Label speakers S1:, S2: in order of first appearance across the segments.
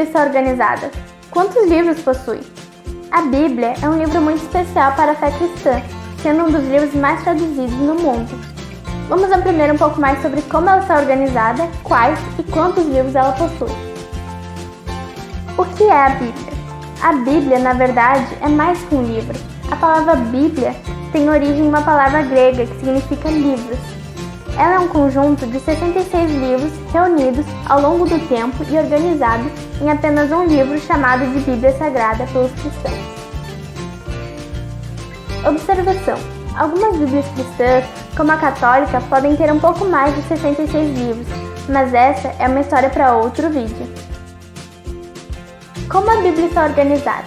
S1: está organizada? Quantos livros possui? A Bíblia é um livro muito especial para a fé cristã, sendo um dos livros mais traduzidos no mundo. Vamos aprender um pouco mais sobre como ela está organizada, quais e quantos livros ela possui. O que é a Bíblia? A Bíblia, na verdade, é mais que um livro. A palavra Bíblia tem origem em uma palavra grega que significa livros. Ela é um conjunto de 66 livros reunidos ao longo do tempo e organizados em apenas um livro chamado de Bíblia Sagrada pelos cristãos. Observação: algumas Bíblias cristãs, como a católica, podem ter um pouco mais de 66 livros, mas essa é uma história para outro vídeo. Como a Bíblia está organizada?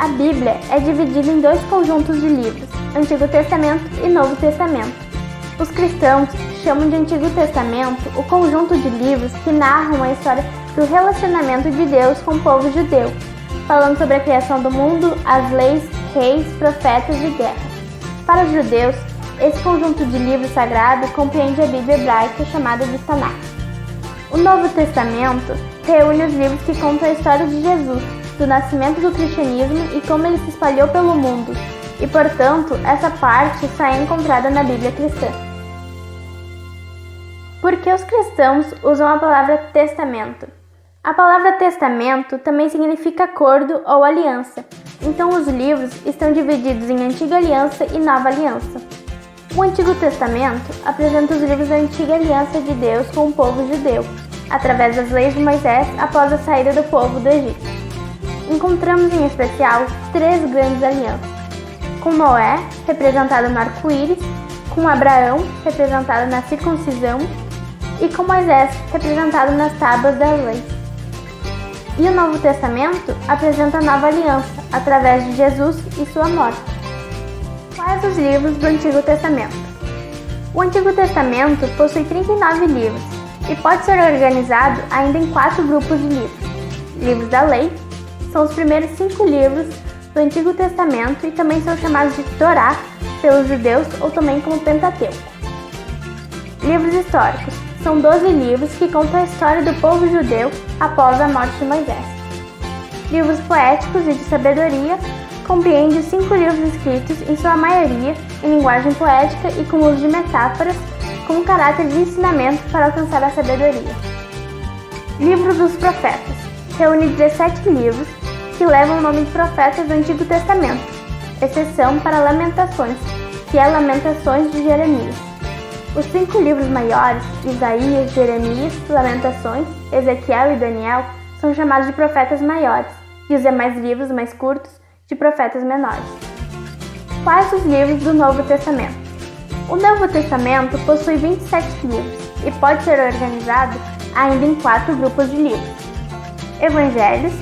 S1: A Bíblia é dividida em dois conjuntos de livros, Antigo Testamento e Novo Testamento. Os cristãos chamam de Antigo Testamento o conjunto de livros que narram a história do relacionamento de Deus com o povo judeu, falando sobre a criação do mundo, as leis, reis, profetas e guerras. Para os judeus, esse conjunto de livros sagrados compreende a Bíblia hebraica chamada de Tanakh. O Novo Testamento reúne os livros que contam a história de Jesus, do nascimento do cristianismo e como ele se espalhou pelo mundo, e, portanto, essa parte só é encontrada na Bíblia cristã. Por que os cristãos usam a palavra testamento? A palavra testamento também significa acordo ou aliança, então os livros estão divididos em Antiga Aliança e Nova Aliança. O Antigo Testamento apresenta os livros da Antiga Aliança de Deus com o povo judeu, através das leis de Moisés após a saída do povo do Egito. Encontramos em especial três grandes alianças: com Noé, representado no arco-íris, com Abraão, representado na circuncisão, e com Moisés, representado nas tábuas das leis. E o Novo Testamento apresenta a Nova Aliança, através de Jesus e sua morte. Quais os livros do Antigo Testamento? O Antigo Testamento possui 39 livros e pode ser organizado ainda em 4 grupos de livros. Livros da Lei são os primeiros 5 livros do Antigo Testamento e também são chamados de Torá pelos judeus ou também como Pentateuco. Livros históricos são 12 livros que contam a história do povo judeu após a morte de Moisés. Livros poéticos e de sabedoria compreendem 5 livros escritos, em sua maioria, em linguagem poética e com uso de metáforas, com um caráter de ensinamento para alcançar a sabedoria. Livro dos Profetas reúne 17 livros que levam o nome de profetas do Antigo Testamento, exceção para Lamentações, que é Lamentações de Jeremias. Os 5 livros maiores, Isaías, Jeremias, Lamentações, Ezequiel e Daniel, são chamados de profetas maiores, e os demais livros mais curtos, de profetas menores. Quais os livros do Novo Testamento? O Novo Testamento possui 27 livros e pode ser organizado ainda em 4 grupos de livros. Evangelhos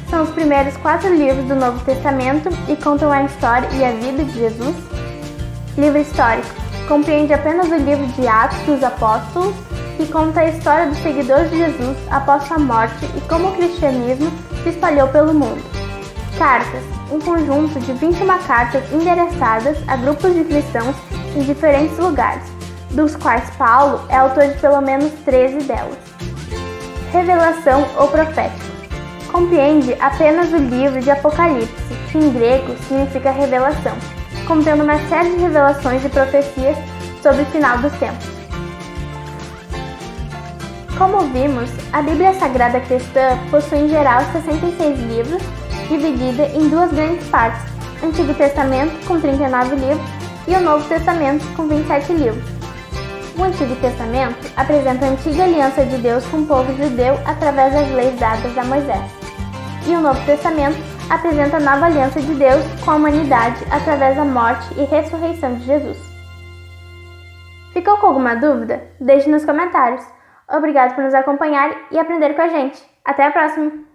S1: são os primeiros 4 livros do Novo Testamento e contam a história e a vida de Jesus. Livro histórico compreende apenas o livro de Atos dos Apóstolos, que conta a história dos seguidores de Jesus após sua morte e como o cristianismo se espalhou pelo mundo. Cartas, um conjunto de 21 cartas endereçadas a grupos de cristãos em diferentes lugares, dos quais Paulo é autor de pelo menos 13 delas. Revelação ou profético compreende apenas o livro de Apocalipse, que em grego significa revelação, contendo uma série de revelações e profecias sobre o final dos tempos. Como vimos, a Bíblia Sagrada Cristã possui em geral 66 livros, dividida em 2 grandes partes, Antigo Testamento com 39 livros e o Novo Testamento com 27 livros. O Antigo Testamento apresenta a Antiga Aliança de Deus com o povo judeu através das leis dadas a Moisés. E o Novo Testamento apresenta a Nova Aliança de Deus com a humanidade através da morte e ressurreição de Jesus. Ficou com alguma dúvida? Deixe nos comentários. Obrigado por nos acompanhar e aprender com a gente. Até a próxima!